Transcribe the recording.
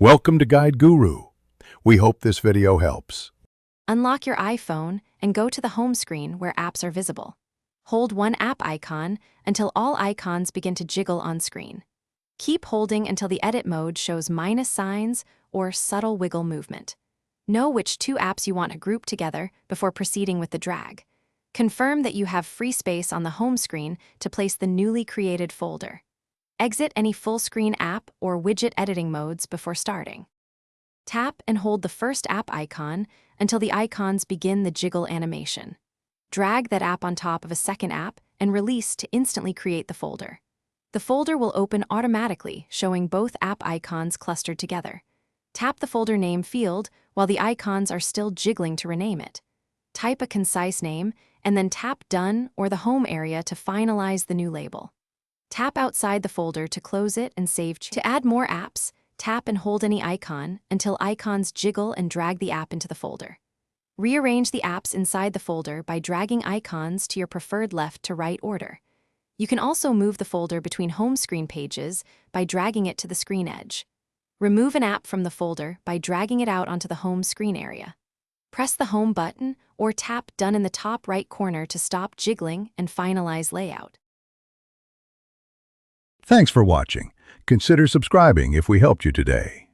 Welcome to Guide Guru. We hope this video helps. Unlock your iPhone and go to the home screen where apps are visible. Hold one app icon until all icons begin to jiggle on screen. Keep holding until the edit mode shows minus signs or subtle wiggle movement. Know which two apps you want to group together before proceeding with the drag. Confirm that you have free space on the home screen to place the newly created folder. Exit any full-screen app or widget editing modes before starting. Tap and hold the first app icon until the icons begin the jiggle animation. Drag that app on top of a second app and release to instantly create the folder. The folder will open automatically, showing both app icons clustered together. Tap the folder name field while the icons are still jiggling to rename it. Type a concise name and then tap Done or the Home area to finalize the new label. Tap outside the folder to close it and save. To add more apps, tap and hold any icon until icons jiggle and drag the app into the folder. Rearrange the apps inside the folder by dragging icons to your preferred left to right order. You can also move the folder between home screen pages by dragging it to the screen edge. Remove an app from the folder by dragging it out onto the home screen area. Press the Home button or tap Done in the top right corner to stop jiggling and finalize layout. Thanks for watching. Consider subscribing if we helped you today.